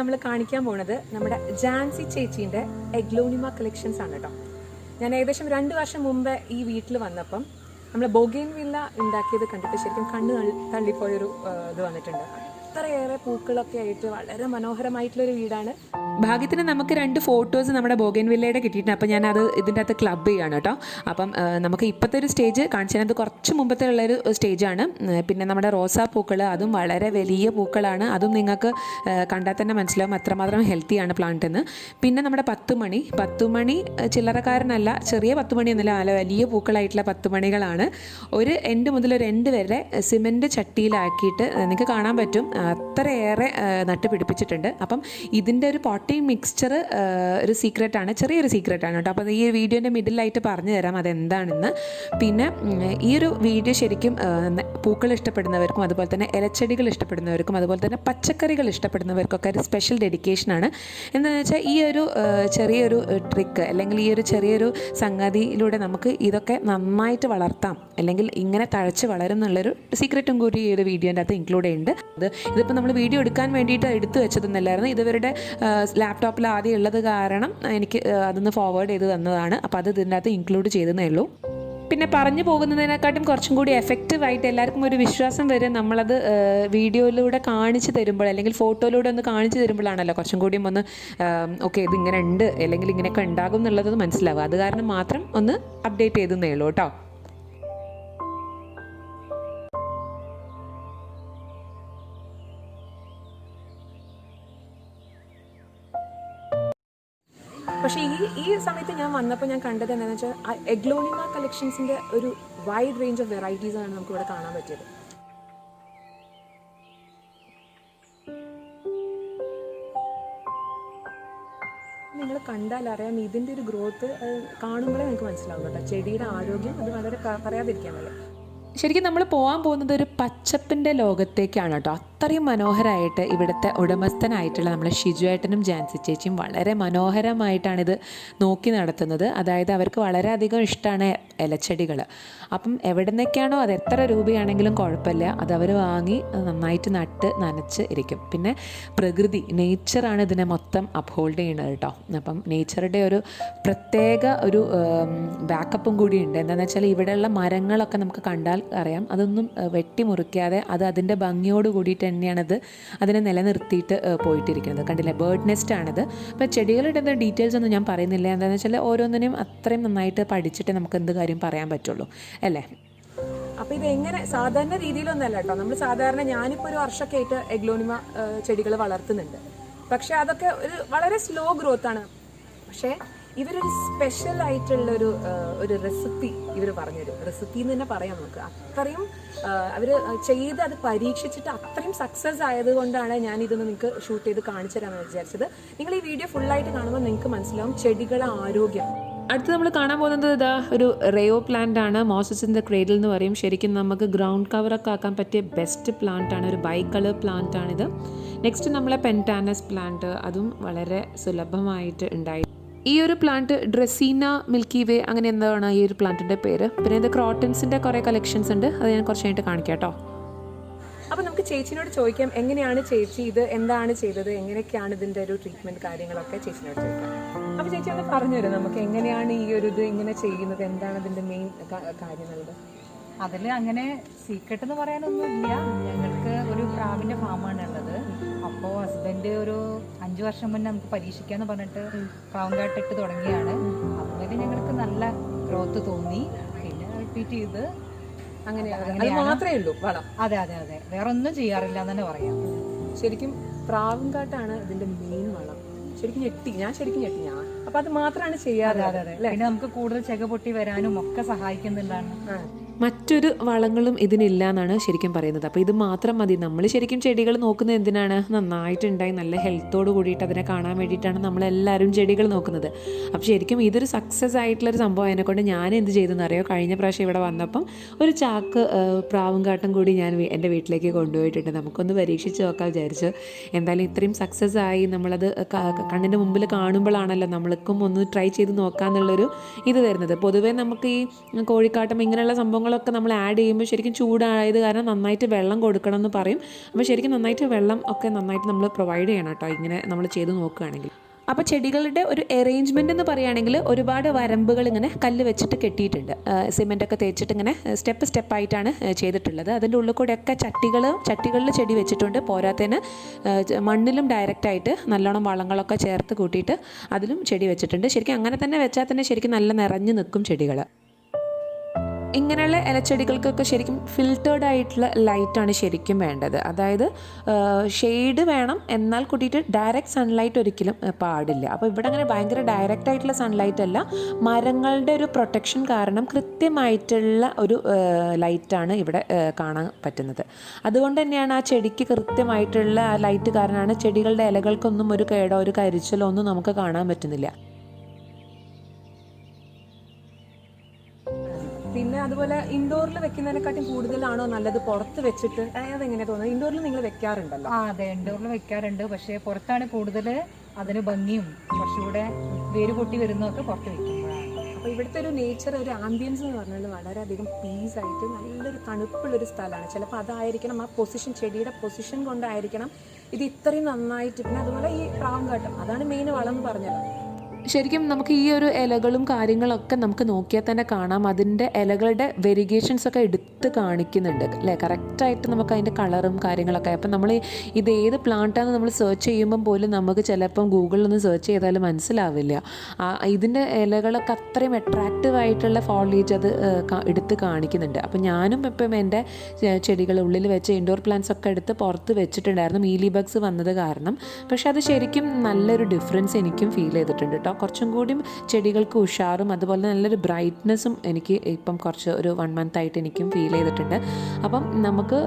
നമ്മൾ കാണിക്കാൻ പോണത് നമ്മുടെ ജാൻസി ചേച്ചീൻ്റെ എഗ്ലോണിമ കളക്ഷൻസ് ആണ് കേട്ടോ. ഞാൻ ഏകദേശം 2 വർഷം മുമ്പ് ഈ വീട്ടിൽ വന്നപ്പം നമ്മൾ ബൊഗെയിൻവില്ല ഉണ്ടാക്കിയത് കണ്ടിട്ട് ശരിക്കും കണ്ണ് തള്ളിപ്പോയൊരു ഇത് വന്നിട്ടുണ്ട്. അത്രയേറെ പൂക്കളൊക്കെ ആയിട്ട് വളരെ മനോഹരമായിട്ടുള്ളൊരു വീടാണ്. ഭാഗ്യത്തിന് നമുക്ക് 2 ഫോട്ടോസ് നമ്മുടെ ബോഗൻവില്ലയുടെ കിട്ടിയിട്ടുണ്ട്. അപ്പോൾ ഞാനത് ഇതിൻ്റെ അകത്ത് ക്ലബ് ചെയ്യാണ് കേട്ടോ. അപ്പം നമുക്ക് ഇപ്പോഴത്തെ ഒരു സ്റ്റേജ് കാണിച്ചത് കുറച്ച് മുമ്പത്തെ ഉള്ളൊരു സ്റ്റേജാണ്. പിന്നെ നമ്മുടെ റോസാ പൂക്കൾ, അതും വളരെ വലിയ പൂക്കളാണ്. അതും നിങ്ങൾക്ക് കണ്ടാൽ തന്നെ മനസ്സിലാവും അത്രമാത്രം ഹെൽത്തിയാണ് പ്ലാന്റ് എന്ന്. പിന്നെ നമ്മുടെ 10 മണി ചില്ലറക്കാരനല്ല, ചെറിയ 10 മണിയൊന്നുമില്ല, നല്ല വലിയ പൂക്കളായിട്ടുള്ള 10 മണികളാണ്. ഒരു എൻഡ് മുതൽ ഒരു എൻഡ് വരെ സിമെൻറ്റ് ചട്ടിയിലാക്കിയിട്ട് നിങ്ങൾക്ക് കാണാൻ പറ്റും അത്രയേറെ നട്ട് പിടിപ്പിച്ചിട്ടുണ്ട്. അപ്പം ഇതിൻ്റെ ഒരു പോട്ടിംഗ് മിക്സ്ചർ ഒരു സീക്രട്ടാണ്, ചെറിയൊരു സീക്രട്ടാണ് കേട്ടോ. അപ്പോൾ ഈ വീഡിയോൻ്റെ മിഡിലായിട്ട് പറഞ്ഞു തരാം അതെന്താണെന്ന്. പിന്നെ ഈ ഒരു വീഡിയോ ശരിക്കും പൂക്കൾ ഇഷ്ടപ്പെടുന്നവർക്കും അതുപോലെ തന്നെ ഇലച്ചെടികൾ ഇഷ്ടപ്പെടുന്നവർക്കും അതുപോലെ തന്നെ പച്ചക്കറികൾ ഇഷ്ടപ്പെടുന്നവർക്കൊക്കെ ഒരു സ്പെഷ്യൽ ഡെഡിക്കേഷനാണ്. എന്താണെന്ന് വെച്ചാൽ ഈ ഒരു ചെറിയൊരു ട്രിക്ക് അല്ലെങ്കിൽ ഈ ഒരു ചെറിയൊരു സംഗതിയിലൂടെ നമുക്ക് ഇതൊക്കെ നന്നായിട്ട് വളർത്താം, അല്ലെങ്കിൽ ഇങ്ങനെ തഴച്ച് വളരും എന്നുള്ളൊരു സീക്രറ്റും കൂടി ഈ ഒരു വീഡിയോൻ്റെ അകത്ത് ഇൻക്ലൂഡ് ചെയ്യുന്നുണ്ട്. ഇതിപ്പോൾ നമ്മൾ വീഡിയോ എടുക്കാൻ വേണ്ടിയിട്ട് എടുത്തു വെച്ചതൊന്നുമല്ലായിരുന്നു, ഇതുവരുടെ ലാപ്ടോപ്പിൽ ആദ്യം ഉള്ളത് കാരണം എനിക്ക് അതൊന്ന് ഫോർവേഡ് ചെയ്ത് തന്നതാണ്. അപ്പോൾ അത് ഇതിൻ്റെ അകത്ത് ഇൻക്ലൂഡ് ചെയ്തതേ ഉള്ളൂ. പിന്നെ പറഞ്ഞു പോകുന്നതിനെക്കാട്ടും കുറച്ചും കൂടി എഫക്റ്റീവായിട്ട് എല്ലാവർക്കും ഒരു വിശ്വാസം വരും നമ്മളത് വീഡിയോയിലൂടെ കാണിച്ച് തരുമ്പോൾ അല്ലെങ്കിൽ ഫോട്ടോയിലൂടെ ഒന്ന് കാണിച്ച് തരുമ്പോഴാണല്ലോ കുറച്ചും കൂടിയും ഒന്ന് ഓക്കെ ഇതിങ്ങനെ ഉണ്ട് അല്ലെങ്കിൽ ഇങ്ങനെയൊക്കെ ഉണ്ടാകും എന്നുള്ളത് മനസ്സിലാവുക. അത് കാരണം മാത്രം ഒന്ന് അപ്ഡേറ്റ് ചെയ്തതേ ഉള്ളൂ കേട്ടോ. പക്ഷേ ഈ സമയത്ത് ഞാൻ വന്നപ്പോൾ ഞാൻ കണ്ടത് എന്താണെന്ന് വെച്ചാൽ എഗ്ലോണിമ കളക്ഷൻസിൻ്റെ ഒരു വൈഡ് റേഞ്ച് ഓഫ് വെറൈറ്റീസ് ആണ് നമുക്കിവിടെ കാണാൻ പറ്റിയത്. നിങ്ങൾ കണ്ടാൽ അറിയാം ഇതിൻ്റെ ഒരു ഗ്രോത്ത് കാണുമ്പോഴേ നിങ്ങൾക്ക് മനസ്സിലാവും കേട്ടോ. ചെടിയുടെ ആരോഗ്യം അത് വളരെ പറയാതിരിക്കാൻ വയ്യ. ശരിക്കും നമ്മൾ പോകാൻ പോകുന്നത് ഒരു പച്ചപ്പിൻ്റെ ലോകത്തേക്കാണ് കേട്ടോ. അത്രയും മനോഹരമായിട്ട് ഇവിടുത്തെ ഉടമസ്ഥനായിട്ടുള്ള നമ്മുടെ ഷിജുവേട്ടനും ജാൻസി ചേച്ചിയും വളരെ മനോഹരമായിട്ടാണിത് നോക്കി നടത്തുന്നത്. അതായത് അവർക്ക് വളരെയധികം ഇഷ്ടമാണ് ഇലച്ചെടികൾ. അപ്പം എവിടെ നിന്നൊക്കെയാണോ അത് എത്ര രൂപയാണെങ്കിലും കുഴപ്പമില്ല, അത് അവർ വാങ്ങി നന്നായിട്ട് നട്ട് നനച്ച് ഇരിക്കും. പിന്നെ പ്രകൃതി, നേച്ചറാണ് ഇതിനെ മൊത്തം അപ്ഹോൾഡ് ചെയ്യുന്നത് കേട്ടോ. അപ്പം നേച്ചറുടെ ഒരു പ്രത്യേക ഒരു ബാക്കപ്പും കൂടി ഉണ്ട്. എന്താണെന്ന് വെച്ചാൽ ഇവിടെയുള്ള മരങ്ങളൊക്കെ നമുക്ക് കണ്ടാൽ അറിയാം അതൊന്നും വെട്ടിമുറിക്കാതെ അത് അതിൻ്റെ ഭംഗിയോട് കൂടിയിട്ട് തന്നെയാണത് അതിനെ നിലനിർത്തിയിട്ട് പോയിട്ടിരിക്കുന്നത്. കണ്ടില്ലേ, ബേർഡ് നെസ്റ്റ് ആണിത്. അപ്പോൾ ചെടികളുടെ ഡീറ്റെയിൽസ് ഒന്നും ഞാൻ പറയുന്നില്ല. എന്താണെന്ന് വെച്ചാൽ ഓരോന്നിനും അത്രയും നന്നായിട്ട് പഠിച്ചിട്ട് നമുക്ക് എന്ത് കാര്യം പറയാൻ പറ്റുള്ളൂ അല്ലേ. അപ്പോൾ ഇത് എങ്ങനെ സാധാരണ രീതിയിലൊന്നല്ല കേട്ടോ. നമ്മൾ സാധാരണ ഞാനിപ്പോൾ ഒരു വർഷമൊക്കെ ആയിട്ട് എഗ്ലോണിമ ചെടികൾ വളർത്തുന്നുണ്ട്. പക്ഷേ അതൊക്കെ ഒരു വളരെ സ്ലോ ഗ്രോത്ത് ആണ്. പക്ഷേ ഇവരൊരു സ്പെഷ്യൽ ആയിട്ടുള്ളൊരു റെസിപ്പി ഇവർ പറഞ്ഞൊരു റെസിപ്പി എന്ന് തന്നെ പറയാം നമുക്ക്. അത്രയും അവർ ചെയ്ത് അത് പരീക്ഷിച്ചിട്ട് അത്രയും സക്സസ് ആയതുകൊണ്ടാണ് ഞാനിതൊന്ന് നിങ്ങൾക്ക് ഷൂട്ട് ചെയ്ത് കാണിച്ചു തരാമെന്ന് വിചാരിച്ചത്. നിങ്ങൾ ഈ വീഡിയോ ഫുള്ളായിട്ട് കാണുമ്പോൾ നിങ്ങൾക്ക് മനസ്സിലാവും ചെടികളുടെ ആരോഗ്യം. അടുത്ത് നമ്മൾ കാണാൻ പോകുന്നത് ഇതാ ഒരു റേയോ പ്ലാന്റ് ആണ്. മോസസ് ഇൻ ദ ക്രേഡിൽ എന്ന് പറയും. ശരിക്കും നമുക്ക് ഗ്രൗണ്ട് കവറൊക്കെ ആക്കാൻ പറ്റിയ ബെസ്റ്റ് പ്ലാന്റ് ആണ്. ഒരു ബൈ കളർ പ്ലാന്റ് ആണിത്. നെക്സ്റ്റ് നമ്മളെ പെൻറ്റാനസ് പ്ലാന്റ്, അതും വളരെ സുലഭമായിട്ട് ഉണ്ടായി. ഈ ഒരു പ്ലാന്റ് ഡ്രസീന മിൽക്കി വേ അങ്ങനെ എന്താണ് ഈ ഒരു പ്ലാന്റിൻ്റെ പേര്. പിന്നെ ഇത് ക്രോട്ടൻസിൻ്റെ കുറേ കളക്ഷൻസ് ഉണ്ട്, അത് ഞാൻ കുറച്ച് കഴിഞ്ഞിട്ട് കാണിക്കാം കേട്ടോ. അപ്പോൾ നമുക്ക് ചേച്ചിനോട് ചോദിക്കാം എങ്ങനെയാണ് ചേച്ചി ഇത് എന്താണ് ചെയ്തത്, എങ്ങനെയൊക്കെയാണ് ഇതിൻ്റെ ഒരു ട്രീറ്റ്മെൻറ്റ് കാര്യങ്ങളൊക്കെ ചേച്ചിനോട് ചോദിക്കാം. അപ്പോൾ ചേച്ചി ഒന്ന് പറഞ്ഞു തരും നമുക്ക് എങ്ങനെയാണ് ഈ ഒരു ഇത് ഇങ്ങനെ ചെയ്യുന്നത്, എന്താണ് അതിൻ്റെ മെയിൻ കാര്യങ്ങളുണ്ട്. അതിൽ അങ്ങനെ സീക്രട്ട് എന്ന് പറയാനൊന്നുമില്ല. ഞങ്ങൾക്ക് ഒരു പ്രാവിൻ്റെ ഫാമാണ് ഉള്ളത്. അപ്പോൾ ഹസ്ബൻഡ് ഒരു 5 വർഷം മുന്നേ നമുക്ക് പരീക്ഷിക്കാന്ന് പറഞ്ഞിട്ട് പ്രാവും കാട്ടിട്ട് തുടങ്ങിയാണ്. അതുപോലെ ഞങ്ങൾക്ക് നല്ല ഗ്രോത്ത് തോന്നി. പിന്നെ റിപ്പീറ്റ് ചെയ്ത് അങ്ങനെ മാത്രമേ ഉള്ളൂ വളം. അതെ അതെ അതെ, വേറെ ഒന്നും ചെയ്യാറില്ല എന്ന് തന്നെ പറയാം. ശരിക്കും പ്രാവും കാട്ടാണ് ഇതിന്റെ മെയിൻ വളം. ശരിക്കും ഞെട്ടി ഞാൻ അപ്പൊ അത് മാത്രമാണ് ചെയ്യാറ്. അതെ അതെ, പിന്നെ നമുക്ക് കൂടുതൽ ചെക പൊട്ടി വരാനും ഒക്കെ സഹായിക്കുന്നുണ്ടാണ്. മറ്റൊരു വളങ്ങളും ഇതിനില്ല എന്നാണ് ശരിക്കും പറയുന്നത്. അപ്പോൾ ഇത് മാത്രം മതി. നമ്മൾ ശരിക്കും ചെടികൾ നോക്കുന്നത് എന്തിനാണ്, നന്നായിട്ടുണ്ടായി നല്ല ഹെൽത്തോട് കൂടിയിട്ട് അതിനെ കാണാൻ വേണ്ടിയിട്ടാണ് നമ്മളെല്ലാവരും ചെടികൾ നോക്കുന്നത്. അപ്പോൾ ശരിക്കും ഇതൊരു സക്സസ് ആയിട്ടുള്ളൊരു സംഭവം. അതിനെക്കൊണ്ട് ഞാൻ എന്ത് ചെയ്തെന്ന് അറിയോ, കഴിഞ്ഞ പ്രാവശ്യം ഇവിടെ വന്നപ്പം ഒരു ചാക്ക് പ്രാവും കാട്ടും കൂടി ഞാൻ എൻ്റെ വീട്ടിലേക്ക് കൊണ്ടുപോയിട്ടുണ്ട്. നമുക്കൊന്ന് പരീക്ഷിച്ച് നോക്കാൻ വിചാരിച്ചു. എന്തായാലും ഇത്രയും സക്സസ് ആയി, നമ്മളത് കണ്ണിൻ്റെ മുമ്പിൽ കാണുമ്പോഴാണല്ലോ നമ്മൾക്കും ഒന്ന് ട്രൈ ചെയ്ത് നോക്കാമെന്നുള്ളൊരു ഇത് വരുന്നത്. പൊതുവേ നമുക്ക് ഈ കോഴിക്കാട്ടം ഇങ്ങനെയുള്ള സംഭവങ്ങൾ സംഭവങ്ങളൊക്കെ നമ്മൾ ആഡ് ചെയ്യുമ്പോൾ ശരിക്കും ചൂടായത് കാരണം നന്നായിട്ട് വെള്ളം കൊടുക്കണം എന്ന് പറയും. അപ്പോൾ ശരിക്കും നന്നായിട്ട് വെള്ളം ഒക്കെ നന്നായിട്ട് നമ്മൾ പ്രൊവൈഡ് ചെയ്യണം കേട്ടോ, ഇങ്ങനെ നമ്മൾ ചെയ്ത് നോക്കുകയാണെങ്കിൽ. അപ്പോൾ ചെടികളുടെ ഒരു അറേഞ്ച്മെൻ്റ് എന്ന് പറയുകയാണെങ്കിൽ ഒരുപാട് വരമ്പുകൾ ഇങ്ങനെ കല്ല് വെച്ചിട്ട് കെട്ടിയിട്ടുണ്ട്. സിമെൻറ്റൊക്കെ തേച്ചിട്ട് ഇങ്ങനെ സ്റ്റെപ്പായിട്ടാണ് ചെയ്തിട്ടുള്ളത്. അതിൻ്റെ ഉള്ളിൽ കൂടെയൊക്കെ ചട്ടികളിൽ ചെടി വെച്ചിട്ടുണ്ട്. പോരാത്തതിന് മണ്ണിലും ഡയറക്റ്റായിട്ട് നല്ലോണം വളങ്ങളൊക്കെ ചേർത്ത് കൂട്ടിയിട്ട് അതിലും ചെടി വെച്ചിട്ടുണ്ട്. ശരിക്കും അങ്ങനെ തന്നെ വെച്ചാൽ തന്നെ ശരിക്കും നല്ല നിറഞ്ഞു നിൽക്കും ചെടികൾ. ഇങ്ങനെയുള്ള ഇലച്ചെടികൾക്കൊക്കെ ശരിക്കും ഫിൽറ്റേർഡ് ആയിട്ടുള്ള ലൈറ്റാണ് ശരിക്കും വേണ്ടത്. അതായത് ഷെയ്ഡ് വേണം, എന്നാൽ കൂട്ടിയിട്ട് ഡയറക്റ്റ് സൺലൈറ്റ് ഒരിക്കലും പാടില്ല. അപ്പോൾ ഇവിടെ അങ്ങനെ ഭയങ്കര ഡയറക്റ്റ് ആയിട്ടുള്ള സൺലൈറ്റ് അല്ല, മരങ്ങളുടെ ഒരു പ്രൊട്ടക്ഷൻ കാരണം കൃത്യമായിട്ടുള്ള ഒരു ലൈറ്റാണ് ഇവിടെ കാണാൻ പറ്റുന്നത്. അതുകൊണ്ട് തന്നെയാണ് ആ ചെടിക്ക് കൃത്യമായിട്ടുള്ള ആ ലൈറ്റ് കാരണമാണ് ചെടികളുടെ ഇലകൾക്കൊന്നും ഒരു കേടോ ഒരു കരിച്ചിലോ ഒന്നും നമുക്ക് കാണാൻ പറ്റുന്നില്ല. പിന്നെ അതുപോലെ ഇൻഡോറിൽ വെക്കുന്നതിനെക്കാട്ടും കൂടുതലാണോ നല്ലത് പുറത്ത് വെച്ചിട്ട്? അതെങ്ങനെ തോന്നുന്നത്? ഇൻഡോറിൽ നിങ്ങൾ വെക്കാറുണ്ടല്ലോ? അതെ, ഇൻഡോറിൽ വെക്കാറുണ്ട്. പക്ഷേ പുറത്താണ് കൂടുതൽ അതിന് ഭംഗിയും കുറച്ചുകൂടെ വേര് പൊട്ടി വരുന്നതൊക്കെ പുറത്ത് വെക്കുമ്പോഴാണ്. അപ്പോൾ ഇവിടുത്തെ ഒരു നേച്ചർ, ഒരു ആംബിയൻസ് എന്ന് പറഞ്ഞാൽ വളരെയധികം പീസായിട്ട് നല്ലൊരു തണുപ്പുള്ളൊരു സ്ഥലമാണ്. ചിലപ്പോൾ അതായിരിക്കണം, ആ പൊസിഷൻ, ചെടിയുടെ പൊസിഷൻ കൊണ്ടായിരിക്കണം ഇത് ഇത്രയും നന്നായിട്ട്. പിന്നെ അതുപോലെ ഈ പ്രാവൻകാട്ടം, അതാണ് മെയിൻ വളം എന്ന് പറഞ്ഞത്. ശരിക്കും നമുക്ക് ഈ ഒരു ഇലകളും കാര്യങ്ങളൊക്കെ നമുക്ക് നോക്കിയാൽ തന്നെ കാണാം, അതിൻ്റെ ഇലകളുടെ വെരിഗേഷൻസ് ഒക്കെ എടുത്ത് കാണിക്കുന്നുണ്ട് അല്ലേ, കറക്റ്റായിട്ട് നമുക്ക് അതിൻ്റെ കളറും കാര്യങ്ങളൊക്കെ. അപ്പം നമ്മൾ ഇത് ഏത് പ്ലാന്റാണെന്ന് നമ്മൾ സെർച്ച് ചെയ്യുമ്പം പോലും നമുക്ക് ചിലപ്പം ഗൂഗിളിലൊന്ന് സെർച്ച് ചെയ്താലും മനസ്സിലാവില്ല. ഇതിൻ്റെ ഇലകളൊക്കെ അത്രയും അട്രാക്റ്റീവ് ആയിട്ടുള്ള ഫോളിയേജ് അത് എടുത്ത് കാണിക്കുന്നുണ്ട്. അപ്പം ഞാനും ഇപ്പം എൻ്റെ ചെടികൾ ഉള്ളിൽ വെച്ച് ഇൻഡോർ പ്ലാന്റ്സ് ഒക്കെ എടുത്ത് പുറത്ത് വെച്ചിട്ടുണ്ടായിരുന്നു, മീലി ബഗ്സ് വന്നത് കാരണം. പക്ഷെ അത് ശരിക്കും നല്ലൊരു ഡിഫറൻസ് എനിക്കും ഫീൽ ചെയ്തിട്ടുണ്ട് കേട്ടോ. കുറച്ചും കൂടി ചെടികൾക്ക് ഉഷാറും അതുപോലെ നല്ലൊരു ബ്രൈറ്റ്നെസ്സും എനിക്ക് ഇപ്പം കുറച്ച് ഒരു 1 month ആയിട്ട് എനിക്കും ഫീൽ ചെയ്തിട്ടുണ്ട്. അപ്പം നമുക്ക്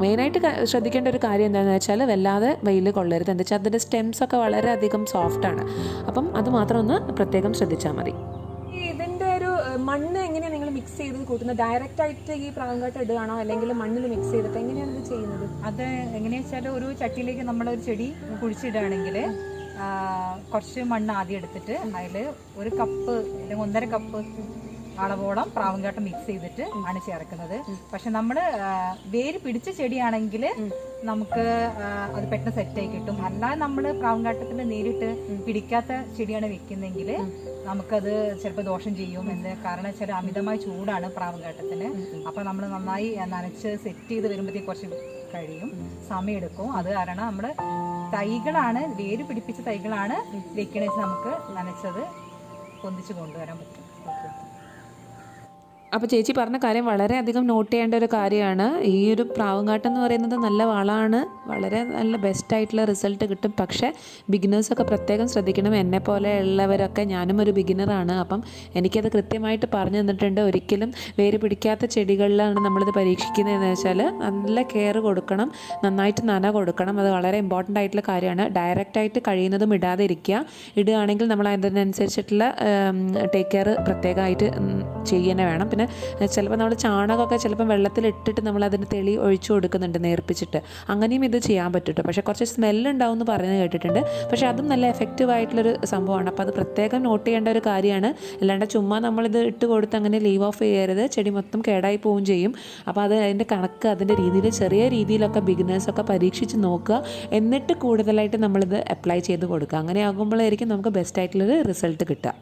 മെയിനായിട്ട് ശ്രദ്ധിക്കേണ്ട ഒരു കാര്യം എന്താണെന്ന് വെച്ചാൽ വല്ലാതെ വെയിൽ കൊള്ളരുത്. എന്താ വെച്ചാൽ അതിൻ്റെ സ്റ്റെംസൊക്കെ വളരെയധികം സോഫ്റ്റാണ്. അപ്പം അത് മാത്രം ഒന്ന് പ്രത്യേകം ശ്രദ്ധിച്ചാൽ മതി. ഇതിൻ്റെ ഒരു മണ്ണ് എങ്ങനെയാണ് നിങ്ങൾ മിക്സ് ചെയ്ത് കൂട്ടുന്നത്? ഡയറക്റ്റ് ആയിട്ട് ഈ പ്രാവൻകാട്ടം ഇടുകയാണോ അല്ലെങ്കിൽ മണ്ണിൽ മിക്സ് ചെയ്തിട്ട് എങ്ങനെയാണ് ഇത് ചെയ്യുന്നത്? അത് എങ്ങനെയാണെന്ന് വെച്ചാൽ ഒരു ചട്ടിയിലേക്ക് നമ്മളൊരു ചെടി കുഴിച്ചിടുകയാണെങ്കിൽ കുറച്ച് മണ്ണ് ആദ്യം എടുത്തിട്ട് അതിൽ 1 കപ്പ് അല്ലെങ്കിൽ 1.5 കപ്പ് അളവോളം പ്രാവൻകാട്ടം മിക്സ് ചെയ്തിട്ട് ആണ് ചേർക്കുന്നത്. പക്ഷെ നമ്മൾ വേര് പിടിച്ച ചെടിയാണെങ്കിൽ നമുക്ക് അത് പെട്ടെന്ന് സെറ്റായി കിട്ടും. അല്ലാതെ നമ്മൾ പ്രാവൻകാട്ടത്തിന് നേരിട്ട് പിടിക്കാത്ത ചെടിയാണ് വെക്കുന്നെങ്കിൽ നമുക്കത് ചിലപ്പോൾ ദോഷം ചെയ്യും. കാരണം വെച്ചാൽ അമിതമായ ചൂടാണ് പ്രാവൻകാട്ടത്തിന്. അപ്പം നമ്മൾ നന്നായി നനച്ച് സെറ്റ് ചെയ്ത് വരുമ്പോഴത്തേക്ക് കുറച്ച് കഴിയും, സമയമെടുക്കും. അത് കാരണം നമ്മൾ തൈകളാണ്, വേര് പിടിപ്പിച്ച തൈകളാണ് വെക്കണമെന്ന് വെച്ചാൽ നമുക്ക് നനച്ചത് പൊന്തിച്ച് കൊണ്ടുവരാൻ പറ്റും. അപ്പോൾ ചേച്ചി പറഞ്ഞ കാര്യം വളരെയധികം നോട്ട് ചെയ്യേണ്ട ഒരു കാര്യമാണ്. ഈ ഒരു പ്രാവൻകാട്ടം എന്ന് പറയുന്നത് നല്ല വളമാണ്, വളരെ നല്ല ബെസ്റ്റായിട്ടുള്ള റിസൾട്ട് കിട്ടും. പക്ഷേ ബിഗിനേഴ്സൊക്കെ പ്രത്യേകം ശ്രദ്ധിക്കണം. എന്നെ പോലെ ഉള്ളവരൊക്കെ, ഞാനും ഒരു ബിഗിനറാണ്, അപ്പം എനിക്കത് കൃത്യമായിട്ട് പറഞ്ഞു തന്നിട്ടുണ്ട്. ഒരിക്കലും വേര് പിടിക്കാത്ത ചെടികളിലാണ് നമ്മളിത് പരീക്ഷിക്കുന്നതെന്ന് വെച്ചാൽ നല്ല കെയർ കൊടുക്കണം, നന്നായിട്ട് നന കൊടുക്കണം. അത് വളരെ ഇമ്പോർട്ടൻ്റ് ആയിട്ടുള്ള കാര്യമാണ്. ഡയറക്റ്റായിട്ട് കഴിയുന്നതും ഇടാതെ ഇരിക്കുക. ഇടുകയാണെങ്കിൽ നമ്മൾ അതിനനുസരിച്ചിട്ടുള്ള ടേക്ക് കെയർ പ്രത്യേകമായിട്ട് ചെയ്യുന്നേ വേണം. പിന്നെ ചിലപ്പോൾ നമ്മൾ ചാണകമൊക്കെ ചിലപ്പം വെള്ളത്തിലിട്ടിട്ട് നമ്മൾ അതിന് തെളി ഒഴിച്ചു കൊടുക്കുന്നുണ്ട് നേർപ്പിച്ചിട്ട്, അങ്ങനെയും ഇത് ചെയ്യാൻ പറ്റും. പക്ഷേ കുറച്ച് സ്മെല്ലുണ്ടാവും എന്ന് പറയുന്നത് കേട്ടിട്ടുണ്ട്. പക്ഷേ അതും നല്ല എഫക്റ്റീവ് ആയിട്ടുള്ളൊരു സംഭവമാണ്. അപ്പോൾ അത് പ്രത്യേകം നോട്ട് ചെയ്യേണ്ട ഒരു കാര്യമാണ്. അല്ലാണ്ട് ചുമ്മാ നമ്മളിത് ഇട്ട് കൊടുത്ത് അങ്ങനെ ലീവ് ഓഫ് ചെയ്യരുത്, ചെടി മൊത്തം കേടായി പോവുകയും ചെയ്യും. അപ്പോൾ അത് അതിൻ്റെ കണക്ക് അതിൻ്റെ രീതിയിൽ ചെറിയ രീതിയിലൊക്കെ ബിഗിനേഴ്സൊക്കെ പരീക്ഷിച്ച് നോക്കുക. എന്നിട്ട് കൂടുതലായിട്ട് നമ്മളിത് അപ്ലൈ ചെയ്ത് കൊടുക്കുക. അങ്ങനെ ആകുമ്പോഴായിരിക്കും നമുക്ക് ബെസ്റ്റായിട്ടുള്ളൊരു റിസൾട്ട് കിട്ടുക.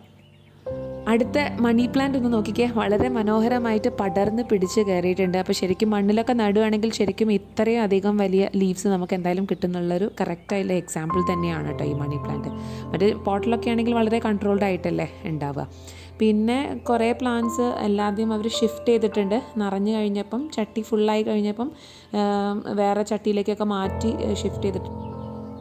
അടുത്ത മണി പ്ലാന്റ് ഒന്ന് നോക്കിക്കേ, വളരെ മനോഹരമായിട്ട് പടർന്ന് പിടിച്ച് കയറിയിട്ടുണ്ട്. അപ്പോൾ ശരിക്കും മണ്ണിലൊക്കെ നടുകയാണെങ്കിൽ ശരിക്കും ഇത്രയും അധികം വലിയ ലീവ്സ് നമുക്ക് എന്തായാലും കിട്ടുന്നുള്ളൊരു കറക്റ്റായിട്ടുള്ള എക്സാമ്പിൾ തന്നെയാണ് കേട്ടോ ഈ മണി പ്ലാന്റ്. മറ്റേ പോട്ടിലൊക്കെ ആണെങ്കിൽ വളരെ കൺട്രോൾഡ് ആയിട്ടല്ലേ ഉണ്ടാവുക. പിന്നെ കുറേ പ്ലാന്റ്സ് എല്ലാദ്യം അവർ ഷിഫ്റ്റ് ചെയ്തിട്ടുണ്ട്. നിറഞ്ഞു കഴിഞ്ഞപ്പം, ചട്ടി ഫുള്ളായി കഴിഞ്ഞപ്പം വേറെ ചട്ടിയിലേക്കൊക്കെ മാറ്റി ഷിഫ്റ്റ് ചെയ്തിട്ടുണ്ട്.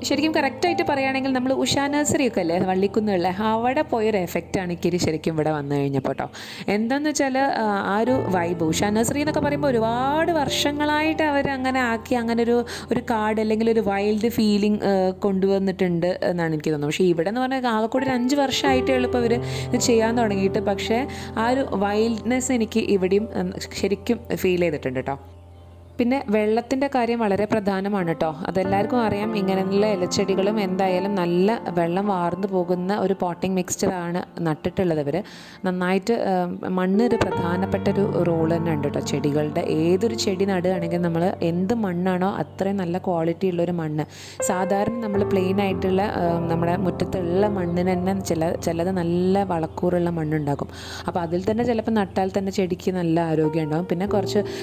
ശരിക്കും കറക്റ്റായിട്ട് പറയുകയാണെങ്കിൽ നമ്മൾ ഉഷാ നഴ്സറിയൊക്കെ അല്ലേ വള്ളിക്കുന്നുള്ള, അവിടെ പോയൊരു എഫക്റ്റാണ് ഇക്കിരി ശരിക്കും ഇവിടെ വന്നു കഴിഞ്ഞപ്പോൾ കേട്ടോ. എന്താണെന്ന് വെച്ചാൽ ആ ഒരു വൈബ്, ഉഷാ നഴ്സറി എന്നൊക്കെ പറയുമ്പോൾ ഒരുപാട് വർഷങ്ങളായിട്ട് അവർ അങ്ങനെ ആക്കി അങ്ങനെ ഒരു കാട് അല്ലെങ്കിൽ ഒരു വൈൽഡ് ഫീലിംഗ് കൊണ്ടുവന്നിട്ടുണ്ട് എന്നാണ് എനിക്ക് തോന്നുന്നത്. പക്ഷേ ഇവിടെ എന്ന് പറഞ്ഞാൽ ആകെ കൂടി 5 വർഷമായിട്ടേ ഉള്ളൂ ഇപ്പോൾ ഇവർ ഇത് ചെയ്യാൻ തുടങ്ങിയിട്ട്. പക്ഷേ ആ ഒരു വൈൽഡ്നെസ് എനിക്ക് ഇവിടെയും ശരിക്കും ഫീൽ ചെയ്തിട്ടുണ്ട് കേട്ടോ. പിന്നെ വെള്ളത്തിൻ്റെ കാര്യം വളരെ പ്രധാനമാണ് കേട്ടോ. അതെല്ലാവർക്കും അറിയാം. ഇങ്ങനെയുള്ള ഇലച്ചെടികളും എന്തായാലും നല്ല വെള്ളം വാർന്നു പോകുന്ന ഒരു പോട്ടിംഗ് മിക്സ്ചറാണ് നട്ടിട്ടുള്ളത് ഇവർ. നന്നായിട്ട് മണ്ണ് ഒരു പ്രധാനപ്പെട്ടൊരു റോൾ തന്നെ ഉണ്ട് കേട്ടോ ചെടികളുടെ. ഏതൊരു ചെടി നടുകയാണെങ്കിൽ നമ്മൾ എന്ത് മണ്ണാണോ അത്രയും നല്ല ക്വാളിറ്റി ഉള്ളൊരു മണ്ണ്. സാധാരണ നമ്മൾ പ്ലെയിൻ ആയിട്ടുള്ള നമ്മുടെ മുറ്റത്തുള്ള മണ്ണിന് തന്നെ ചിലത് നല്ല വളക്കൂറുള്ള മണ്ണുണ്ടാകും. അപ്പോൾ അതിൽ തന്നെ ചിലപ്പോൾ നട്ടാൽ തന്നെ ചെടിക്ക് നല്ല ആരോഗ്യം ഉണ്ടാകും.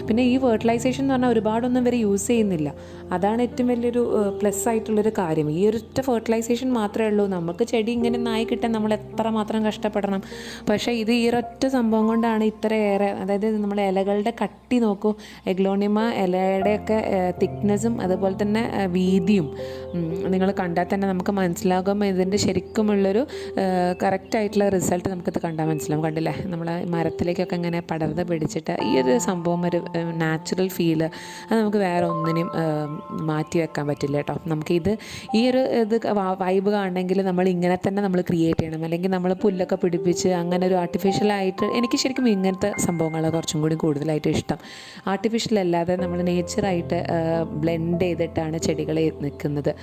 പിന്നെ ഈ ഫെർട്ടിലൈസേഷൻ എന്ന് പറഞ്ഞാൽ ഒരുപാടൊന്നും ഇവർ യൂസ് ചെയ്യുന്നില്ല. അതാണ് ഏറ്റവും വലിയൊരു പ്ലസ് ആയിട്ടുള്ളൊരു കാര്യം. ഈ ഒരൊറ്റ ഫെർട്ടിലൈസേഷൻ മാത്രമേ ഉള്ളൂ. നമുക്ക് ചെടി ഇങ്ങനെ നായി കിട്ടാൻ നമ്മൾ എത്ര മാത്രം കഷ്ടപ്പെടണം. പക്ഷേ ഇത് ഈ ഒരൊറ്റ സംഭവം കൊണ്ടാണ് ഇത്രയേറെ. അതായത് നമ്മൾ ഇലകളുടെ കട്ടി നോക്കൂ, എഗ്ലോണിമ ഇലയുടെയൊക്കെ തിക്നെസ്സും അതുപോലെ തന്നെ വീതിയും നിങ്ങൾ കണ്ടാൽ തന്നെ നമുക്ക് മനസ്സിലാകും ഇതിൻ്റെ ശരിക്കുമുള്ളൊരു കറക്റ്റായിട്ടുള്ള റിസൾട്ട് നമുക്കിത് കണ്ടാൽ മനസ്സിലാവും. കണ്ടില്ലേ, നമ്മൾ മരത്തിലേക്കൊക്കെ ഇങ്ങനെ പടർന്ന് പിടിച്ചിട്ട് ഈ ഒരു സംഭവം ഒരു നാച്ചുറൽ ഫീല് അത് നമുക്ക് വേറെ ഒന്നിനും മാറ്റി വെക്കാൻ പറ്റില്ല കേട്ടോ. നമുക്കിത് ഈ ഒരു വൈബ് കാണണമെങ്കിൽ നമ്മൾ ഇങ്ങനെ തന്നെ നമ്മൾ ക്രിയേറ്റ് ചെയ്യണം. അല്ലെങ്കിൽ നമ്മൾ പുല്ലൊക്കെ പിടിപ്പിച്ച് അങ്ങനെ ഒരു ആർട്ടിഫിഷ്യലായിട്ട്, എനിക്ക് ശരിക്കും ഇങ്ങനത്തെ സംഭവങ്ങൾ കുറച്ചും കൂടി കൂടുതലായിട്ട് ഇഷ്ടം. ആർട്ടിഫിഷ്യൽ അല്ലാതെ നമ്മൾ നേച്ചറായിട്ട് ബ്ലെൻഡ് ചെയ്തിട്ടാണ് ചെടികൾ നിൽക്കുന്നത്.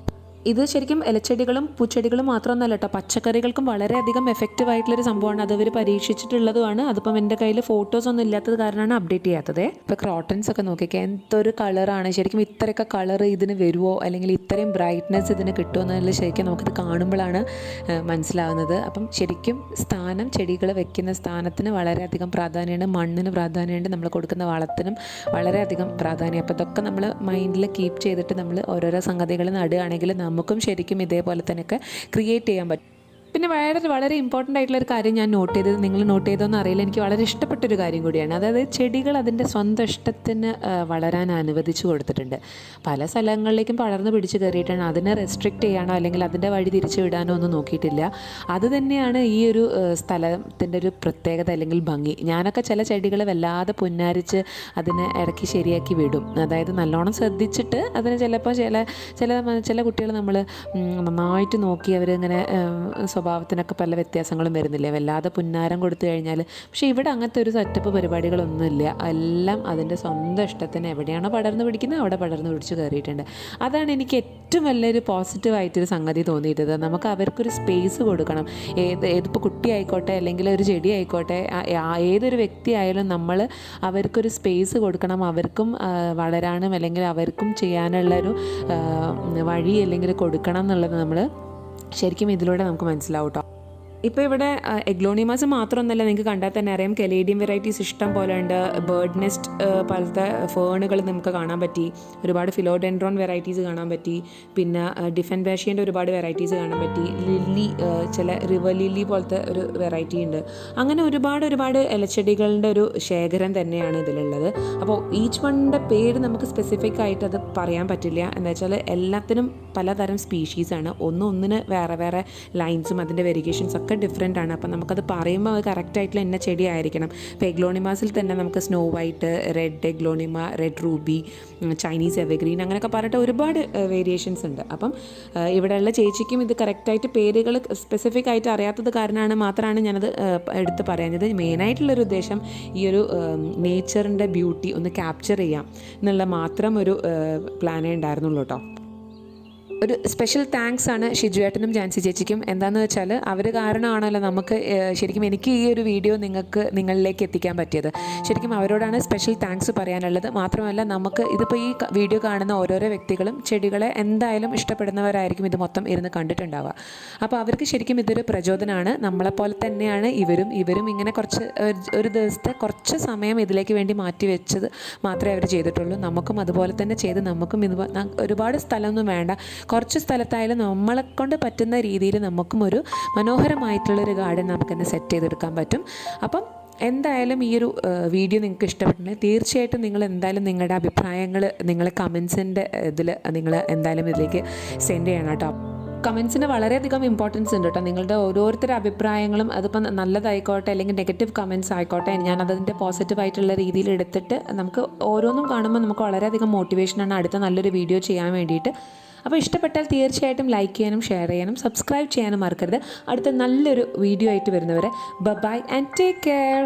ഇത് ശരിക്കും ഇലച്ചെടികളും പൂച്ചെടികളും മാത്രമൊന്നുമല്ല കേട്ടോ, പച്ചക്കറികൾക്കും വളരെയധികം എഫക്റ്റീവായിട്ടുള്ളൊരു സംഭവമാണ്. അത് അവർ പരീക്ഷിച്ചിട്ടുള്ളതുമാണ്. അതിപ്പം എൻ്റെ കയ്യിൽ ഫോട്ടോസൊന്നും ഇല്ലാത്തത് കാരണമാണ് അപ്ഡേറ്റ് ചെയ്യാത്തത്. ഇപ്പോൾ ക്രോട്ടൺസ് ഒക്കെ നോക്കിയൊക്കെ എന്തൊരു കളറാണ്. ശരിക്കും ഇത്രയൊക്കെ കളർ ഇതിന് വരുമോ അല്ലെങ്കിൽ ഇത്രയും ബ്രൈറ്റ്നെസ് ഇതിന് കിട്ടുമോ എന്നുള്ളത് ശരിക്കും നമുക്കിത് കാണുമ്പോഴാണ് മനസ്സിലാവുന്നത്. അപ്പം ശരിക്കും ചെടികൾ വെക്കുന്ന സ്ഥാനത്തിന് വളരെയധികം പ്രാധാന്യമുണ്ട്, മണ്ണിന് പ്രാധാന്യമുണ്ട്, നമ്മൾ കൊടുക്കുന്ന വളത്തിനും വളരെയധികം പ്രാധാന്യം. അപ്പോൾ ഇതൊക്കെ നമ്മൾ മൈൻഡിൽ കീപ്പ് ചെയ്തിട്ട് നമ്മൾ ഓരോരോ സംഗതികൾ നടുകയാണെങ്കിൽ നമുക്കും ശരിക്കും ഇതേപോലെ തന്നെയൊക്കെ ക്രിയേറ്റ് ചെയ്യാൻ പറ്റും. പിന്നെ വളരെ ഇമ്പോർട്ടൻ്റ് ആയിട്ടുള്ളൊരു കാര്യം ഞാൻ നോട്ട് ചെയ്തത്, നിങ്ങൾ നോട്ട് ചെയ്തോന്ന് അറിയില്ല, എനിക്ക് വളരെ ഇഷ്ടപ്പെട്ടൊരു കാര്യം കൂടിയാണ്. അതായത് ചെടികൾ അതിൻ്റെ സ്വന്തം ഇഷ്ടത്തിന് വളരാൻ അനുവദിച്ചു കൊടുത്തിട്ടുണ്ട്. പല സ്ഥലങ്ങളിലേക്കും പടർന്ന് പിടിച്ച് കയറിയിട്ടാണ്. അതിനെ റെസ്ട്രിക്റ്റ് ചെയ്യാനോ അല്ലെങ്കിൽ അതിൻ്റെ വഴി തിരിച്ചു വിടാനോ ഒന്നും നോക്കിയിട്ടില്ല. അത് തന്നെയാണ് ഈ ഒരു സ്ഥലത്തിൻ്റെ ഒരു പ്രത്യേകത അല്ലെങ്കിൽ ഭംഗി. ഞാനൊക്കെ ചില ചെടികൾ വല്ലാതെ പുന്നാരിച്ച് അതിനെ ഇടയ്ക്ക് ശരിയാക്കി വിടും. അതായത് നല്ലോണം ശ്രദ്ധിച്ചിട്ട് അതിന് ചിലപ്പോൾ ചില കുട്ടികൾ നമ്മൾ നന്നായിട്ട് നോക്കി അവരിങ്ങനെ സ്വഭാവത്തിനൊക്കെ പല വ്യത്യാസങ്ങളും വരുന്നില്ലേ, വല്ലാതെ പുന്നാരം കൊടുത്തു കഴിഞ്ഞാൽ. പക്ഷേ ഇവിടെ അങ്ങനത്തെ ഒരു സെറ്റപ്പ് പരിപാടികളൊന്നുമില്ല. എല്ലാം അതിൻ്റെ സ്വന്തം ഇഷ്ടത്തിന് എവിടെയാണോ പടർന്ന് പിടിക്കുന്നത് അവിടെ പടർന്ന് പിടിച്ച് കയറിയിട്ടുണ്ട്. അതാണ് എനിക്ക് ഏറ്റവും വലിയൊരു പോസിറ്റീവായിട്ടൊരു സംഗതി തോന്നിയിട്ടത്. നമുക്ക് അവർക്കൊരു സ്പേസ് കൊടുക്കണം. ഏതിപ്പോൾ കുട്ടി ആയിക്കോട്ടെ അല്ലെങ്കിൽ ഒരു ചെടി ആയിക്കോട്ടെ, ഏതൊരു വ്യക്തി ആയാലും നമ്മൾ അവർക്കൊരു സ്പേസ് കൊടുക്കണം. അവർക്കും വളരാനും അല്ലെങ്കിൽ അവർക്കും ചെയ്യാനുള്ളൊരു വഴി അല്ലെങ്കിൽ കൊടുക്കണം എന്നുള്ളത് നമ്മൾ ശരിക്കും ഇതിലൂടെ നമുക്ക് മനസ്സിലാവും കേട്ടോ. ഇപ്പോൾ ഇവിടെ എഗ്ലോണിമാസ് മാത്രമൊന്നുമല്ല, നിങ്ങൾക്ക് കണ്ടാൽ തന്നെ അറിയാം കെലേഡിയം വെറൈറ്റീസ് ഇഷ്ടം പോലെ ഉണ്ട്. ബേർഡ് നെസ്റ്റ് പോലത്തെ ഫേണുകൾ നമുക്ക് കാണാൻ പറ്റി. ഒരുപാട് ഫിലോഡെൻഡ്രോൺ വെറൈറ്റീസ് കാണാൻ പറ്റി. പിന്നെ ഡിഫൻബാഷിയൻ്റെ ഒരുപാട് വെറൈറ്റീസ് കാണാൻ പറ്റി. ലില്ലി, ചില റിവർ ലില്ലി പോലത്തെ ഒരു വെറൈറ്റി ഉണ്ട്. അങ്ങനെ ഒരുപാട് ഇലച്ചെടികളുടെ ഒരു ശേഖരം തന്നെയാണ് ഇതിലുള്ളത്. അപ്പോൾ ഈച്ച് വണ്ണിൻ്റെ പേര് നമുക്ക് സ്പെസിഫിക് ആയിട്ട് അത് പറയാൻ പറ്റില്ല. എന്താ വെച്ചാൽ എല്ലാത്തിനും പലതരം സ്പീഷീസാണ്. ഒന്നിന് വേറെ ലൈൻസും അതിൻ്റെ വെരിഗേഷൻസ് ഒക്കെ ഡിഫറെൻ്റ് ആണ്. അപ്പം നമുക്കത് പറയുമ്പോൾ അത് കറക്റ്റായിട്ടുള്ള ഇന്ന ചെടി ആയിരിക്കണം. ഇപ്പോൾ എഗ്ലോണിമാസിൽ തന്നെ നമുക്ക് snow white, red aglaonema, red Ruby, Chinese evergreen അങ്ങനെയൊക്കെ പറഞ്ഞിട്ട് ഒരുപാട് വേരിയേഷൻസ് ഉണ്ട്. അപ്പം ഇവിടെയുള്ള ചേച്ചിക്കും ഇത് കറക്റ്റായിട്ട് പേരുകൾ സ്പെസിഫിക് ആയിട്ട് അറിയാത്തത് കാരണമാണ് മാത്രമാണ് ഞാനത് എടുത്ത് പറയുന്നത്. മെയിനായിട്ടുള്ളൊരു ഉദ്ദേശം ഈ ഒരു നേച്ചറിൻ്റെ ബ്യൂട്ടി ഒന്ന് ക്യാപ്ചർ ചെയ്യാം എന്നുള്ള മാത്രം ഒരു പ്ലാനേ ഉണ്ടായിരുന്നുള്ളൂ കേട്ടോ. ഒരു സ്പെഷ്യൽ താങ്ക്സ് ആണ് ഷിജുവേട്ടനും ജാൻസി ചേച്ചിക്കും. എന്താണെന്ന് വെച്ചാൽ അവർ കാരണമാണല്ലോ നമുക്ക് ശരിക്കും എനിക്ക് ഈ ഒരു വീഡിയോ നിങ്ങളിലേക്ക് എത്തിക്കാൻ പറ്റിയത്. ശരിക്കും അവരോടാണ് സ്പെഷ്യൽ താങ്ക്സ് പറയാനുള്ളത്. മാത്രമല്ല നമുക്ക് ഇതിപ്പോൾ ഈ വീഡിയോ കാണുന്ന ഓരോരോ വ്യക്തികളും ചെടികളെ എന്തായാലും ഇഷ്ടപ്പെടുന്നവരായിരിക്കും ഇത് മൊത്തം ഇരുന്ന് കണ്ടിട്ടുണ്ടാവുക. അപ്പോൾ അവർക്ക് ശരിക്കും ഇതൊരു പ്രചോദനമാണ്. നമ്മളെപ്പോലെ തന്നെയാണ് ഇവരും ഇങ്ങനെ ഒരു ദിവസത്തെ കുറച്ച് സമയം ഇതിലേക്ക് വേണ്ടി മാറ്റി വെച്ചത് മാത്രമേ അവർ ചെയ്തിട്ടുള്ളൂ. നമുക്കും അതുപോലെ തന്നെ ചെയ്ത് നമുക്കും ഒരുപാട് സ്ഥലമൊന്നും വേണ്ട, കുറച്ച് സ്ഥലത്തായാലും നമ്മളെ കൊണ്ട് പറ്റുന്ന രീതിയിൽ നമുക്കും ഒരു മനോഹരമായിട്ടുള്ളൊരു ഗാർഡൻ നമുക്ക് തന്നെ സെറ്റ് ചെയ്തെടുക്കാൻ പറ്റും. അപ്പം എന്തായാലും ഈ ഒരു വീഡിയോ നിങ്ങൾക്ക് ഇഷ്ടപ്പെട്ടിട്ടുണ്ടെങ്കിൽ തീർച്ചയായിട്ടും നിങ്ങൾ എന്തായാലും നിങ്ങളുടെ അഭിപ്രായങ്ങൾ നിങ്ങൾ കമൻസിൻ്റെ ഇതിൽ നിങ്ങൾ എന്തായാലും ഇതിലേക്ക് സെൻഡ് ചെയ്യണം കേട്ടോ. കമൻസിന് വളരെയധികം ഇമ്പോർട്ടൻസ് ഉണ്ട് കേട്ടോ. നിങ്ങളുടെ ഓരോരുത്തരുടെ അഭിപ്രായങ്ങളും അതിപ്പോൾ നല്ലതായിക്കോട്ടെ അല്ലെങ്കിൽ നെഗറ്റീവ് കമൻസ് ആയിക്കോട്ടെ, ഞാനതിൻ്റെ പോസിറ്റീവായിട്ടുള്ള രീതിയിൽ എടുത്തിട്ട് നമുക്ക് ഓരോന്നും കാണുമ്പോൾ നമുക്ക് വളരെയധികം മോട്ടിവേഷനാണ് അടുത്ത നല്ലൊരു വീഡിയോ ചെയ്യാൻ വേണ്ടിയിട്ട്. അപ്പോൾ ഇഷ്ടപ്പെട്ടാൽ തീർച്ചയായിട്ടും ലൈക്ക് ചെയ്യാനും ഷെയർ ചെയ്യാനും സബ്സ്ക്രൈബ് ചെയ്യാനും മറക്കരുത്. അടുത്ത നല്ലൊരു വീഡിയോ ആയിട്ട് വരുന്നവരെ ബൈ ആൻഡ് ടേക്ക് കെയർ.